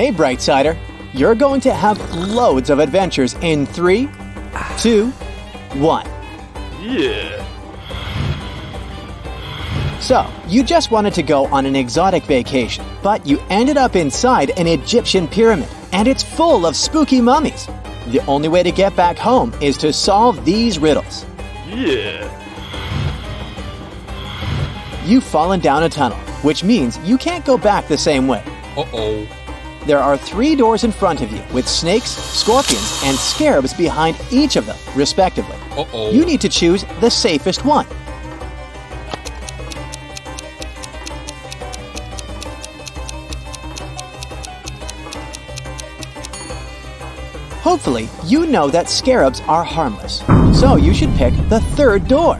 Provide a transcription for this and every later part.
Hey, Brightsider, you're going to have loads of adventures in 3, 2, 1. Yeah. So, you just wanted to go on an exotic vacation, but you ended up inside an Egyptian pyramid, and it's full of spooky mummies. The only way to get back home is to solve these riddles. Yeah. You've fallen down a tunnel, which means you can't go back the same way. Uh-oh. There are 3 doors in front of you with snakes, scorpions, and scarabs behind each of them, respectively. Uh-oh. You need to choose the safest one. Hopefully, you know that scarabs are harmless, so you should pick the 3rd door.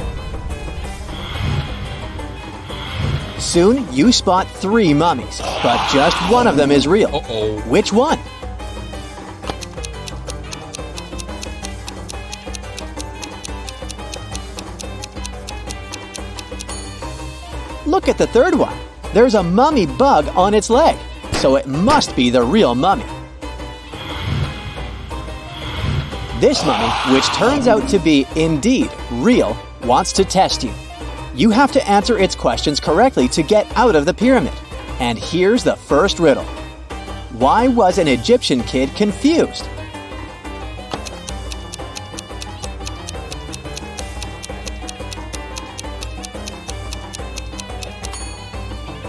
Soon, you spot 3 mummies, but just one of them is real. Uh-oh. Which one? Look at the 3rd one. There's a mummy bug on its leg, so it must be the real mummy. This mummy, which turns out to be indeed real, wants to test you. You have to answer its questions correctly to get out of the pyramid. And here's the first riddle. Why was an Egyptian kid confused?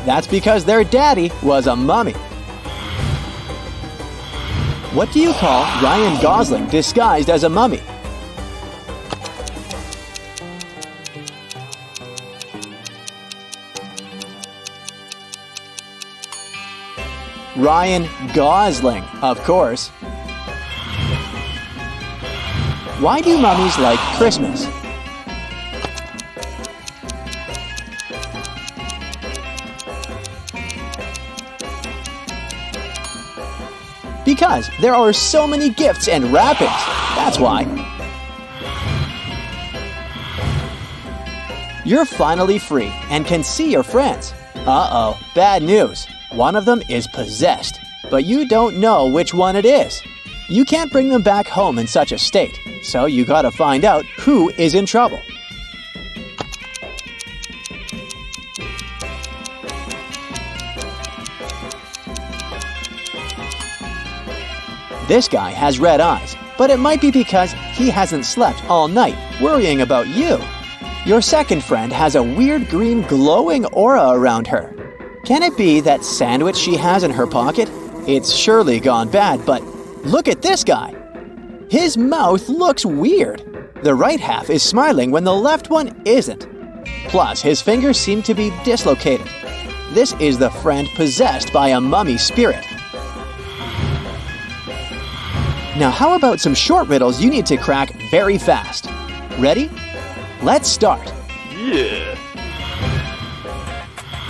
That's because their daddy was a mummy. What do you call Ryan Gosling disguised as a mummy? Ryan Gosling, of course. Why do mummies like Christmas? Because there are so many gifts and wrappings. That's why. You're finally free and can see your friends. Uh-oh, bad news. One of them is possessed, but you don't know which one it is. You can't bring them back home in such a state, so you gotta find out who is in trouble. This guy has red eyes, but it might be because he hasn't slept all night worrying about you. Your second friend has a weird green glowing aura around her. Can it be that sandwich she has in her pocket? It's surely gone bad, but look at this guy. His mouth looks weird. The right half is smiling when the left one isn't. Plus, his fingers seem to be dislocated. This is the friend possessed by a mummy spirit. Now, how about some short riddles you need to crack very fast? Ready? Let's start. Yeah.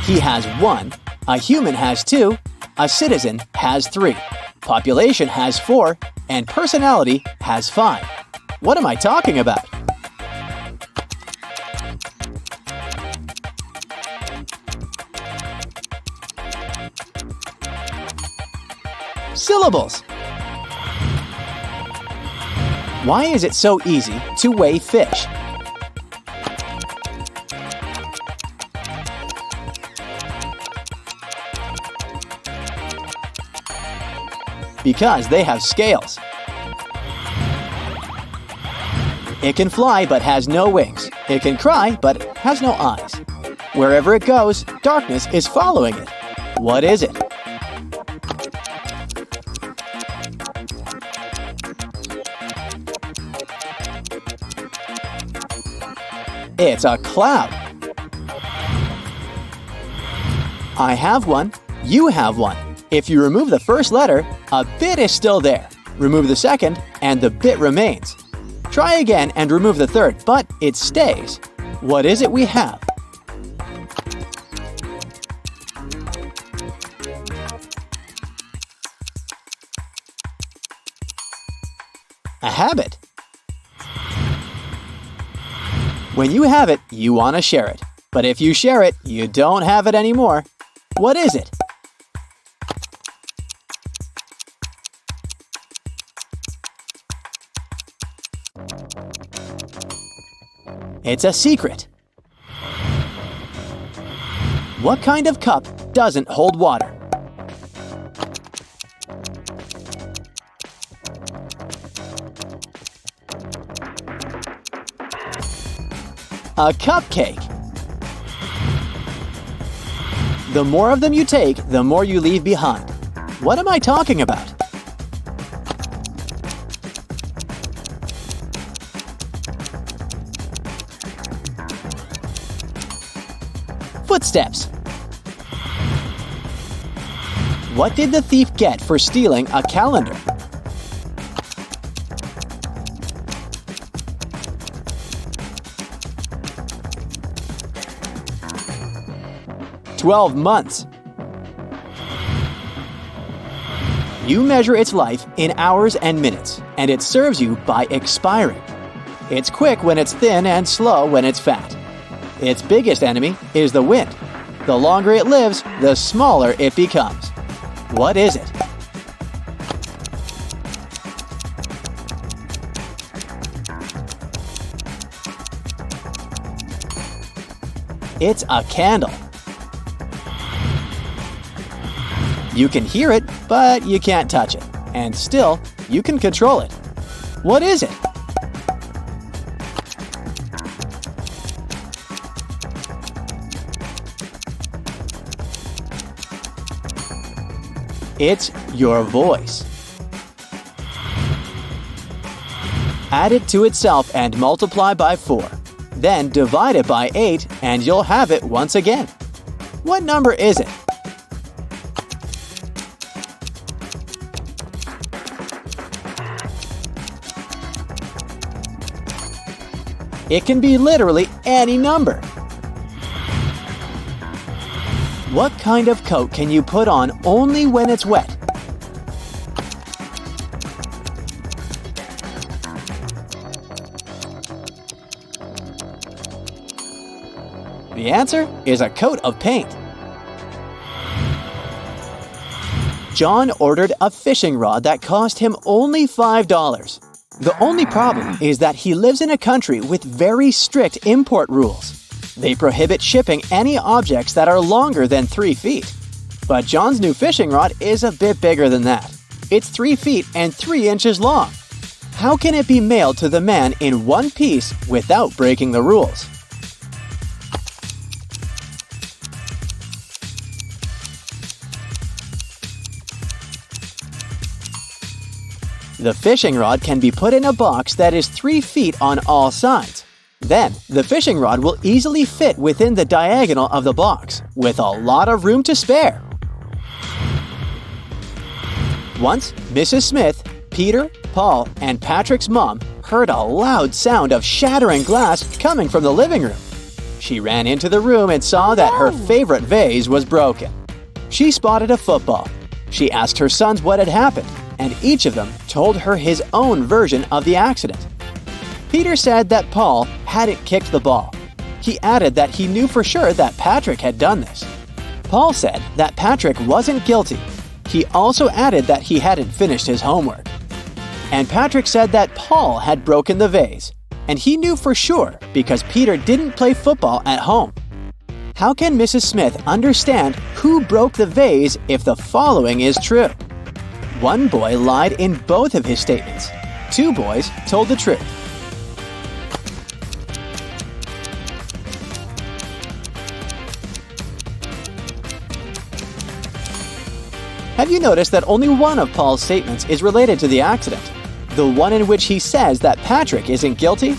He has 1, a human has 2, a citizen has 3, population has 4, and personality has 5. What am I talking about? Syllables. Why is it so easy to weigh fish? Because they have scales. It can fly but has no wings. It can cry but has no eyes. Wherever it goes, darkness is following it. What is it? It's a cloud. I have one. You have one. If you remove the first letter, a bit is still there. Remove the second, and the bit remains. Try again and remove the third, but it stays. What is it we have? A habit. When you have it, you want to share it. But if you share it, you don't have it anymore. What is it? It's a secret. What kind of cup doesn't hold water? A cupcake. The more of them you take, the more you leave behind. What am I talking about? Footsteps. What did the thief get for stealing a calendar? "12 months. You measure its life in hours and minutes, and it serves you by expiring. It's quick when it's thin and slow when it's fat. Its biggest enemy is the wind. The longer it lives, the smaller it becomes. What is it?" It's a candle. You can hear it, but you can't touch it. And still, you can control it. What is it? It's your voice. Add it to itself and multiply by 4. Then divide it by 8 and you'll have it once again. What number is it? It can be literally any number. What kind of coat can you put on only when it's wet? The answer is a coat of paint. John ordered a fishing rod that cost him only $5. The only problem is that he lives in a country with very strict import rules. They prohibit shipping any objects that are longer than 3 feet. But John's new fishing rod is a bit bigger than that. It's 3 feet and 3 inches long. How can it be mailed to the man in one piece without breaking the rules? The fishing rod can be put in a box that is 3 feet on all sides. Then, the fishing rod will easily fit within the diagonal of the box, with a lot of room to spare. Once, Mrs. Smith, Peter, Paul, and Patrick's mom heard a loud sound of shattering glass coming from the living room. She ran into the room and saw that her favorite vase was broken. She spotted a football. She asked her sons what had happened, and each of them told her his own version of the accident. Peter said that Paul hadn't kicked the ball. He added that he knew for sure that Patrick had done this. Paul said that Patrick wasn't guilty. He also added that he hadn't finished his homework. And Patrick said that Paul had broken the vase, and he knew for sure because Peter didn't play football at home. How can Mrs. Smith understand who broke the vase if the following is true? One boy lied in both of his statements. 2 boys told the truth. Have you noticed that only one of Paul's statements is related to the accident? The one in which he says that Patrick isn't guilty?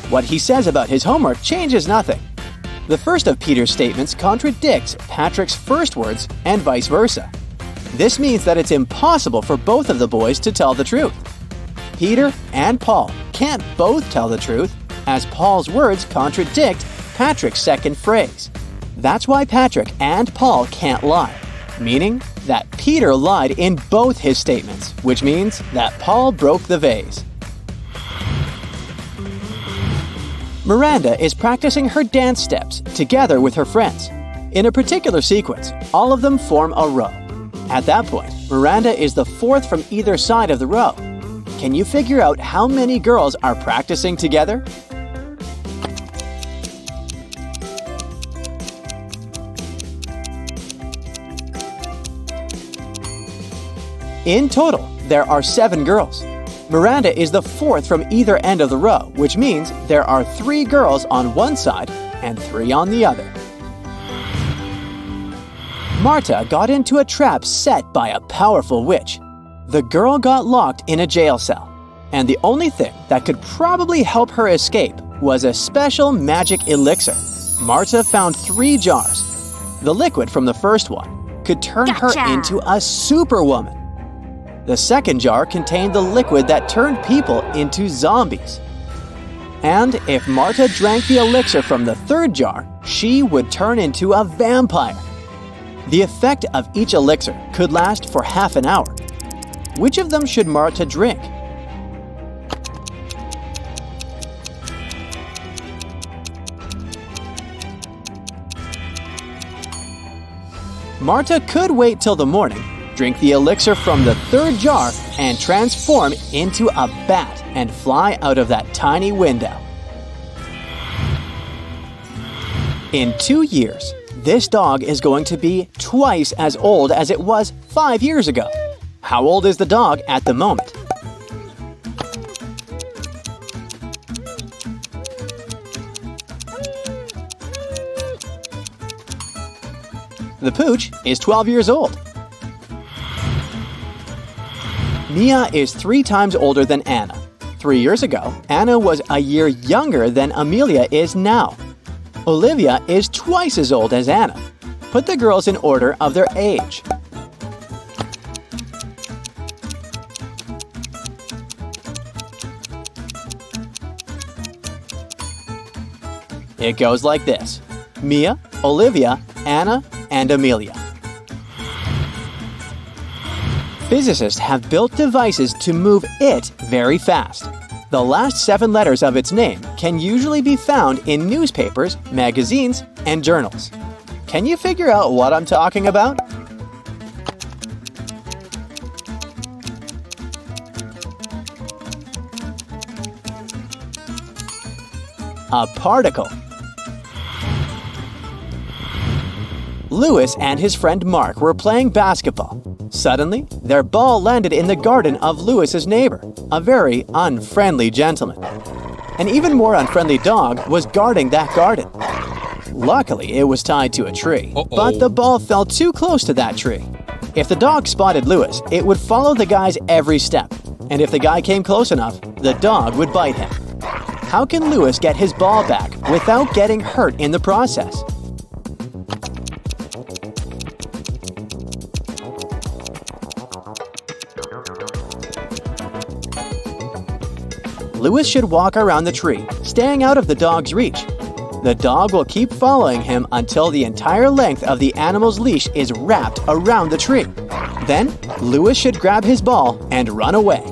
What he says about his homework changes nothing. The first of Peter's statements contradicts Patrick's first words and vice versa. This means that it's impossible for both of the boys to tell the truth. Peter and Paul can't both tell the truth, as Paul's words contradict Patrick's second phrase. That's why Patrick and Paul can't lie, meaning that Peter lied in both his statements, which means that Paul broke the vase. Miranda is practicing her dance steps together with her friends. In a particular sequence, all of them form a row. At that point, Miranda is the 4th from either side of the row. Can you figure out how many girls are practicing together? In total, there are 7 girls. Miranda is the 4th from either end of the row, which means there are 3 girls on one side and 3 on the other. Marta got into a trap set by a powerful witch. The girl got locked in a jail cell, and the only thing that could probably help her escape was a special magic elixir. Marta found 3 jars. The liquid from the first one could turn her into a superwoman. The second jar contained the liquid that turned people into zombies. And if Marta drank the elixir from the third jar, she would turn into a vampire. The effect of each elixir could last for half an hour. Which of them should Marta drink? Marta could wait till the morning, drink the elixir from the third jar, and transform into a bat and fly out of that tiny window. In 2 years, this dog is going to be twice as old as it was 5 years ago. How old is the dog at the moment? The pooch is 12 years old. Mia is 3 times older than Anna. 3 years ago, Anna was a year younger than Amelia is now. Olivia is twice as old as Anna. Put the girls in order of their age. It goes like this: Mia, Olivia, Anna, and Amelia. Physicists have built devices to move it very fast. The last 7 letters of its name can usually be found in newspapers, magazines, and journals. Can you figure out what I'm talking about? A particle. Lewis and his friend Mark were playing basketball. Suddenly, their ball landed in the garden of Lewis's neighbor, a very unfriendly gentleman. An even more unfriendly dog was guarding that garden. Luckily, it was tied to a tree, but the ball fell too close to that tree. If the dog spotted Lewis, it would follow the guy's every step, and if the guy came close enough, the dog would bite him. How can Lewis get his ball back without getting hurt in the process? Lewis should walk around the tree, staying out of the dog's reach. The dog will keep following him until the entire length of the animal's leash is wrapped around the tree. Then, Lewis should grab his ball and run away.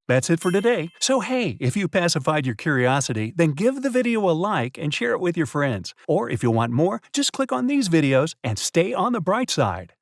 That's it for today. So hey, if you pacified your curiosity, then give the video a like and share it with your friends. Or if you want more, just click on these videos and stay on the bright side.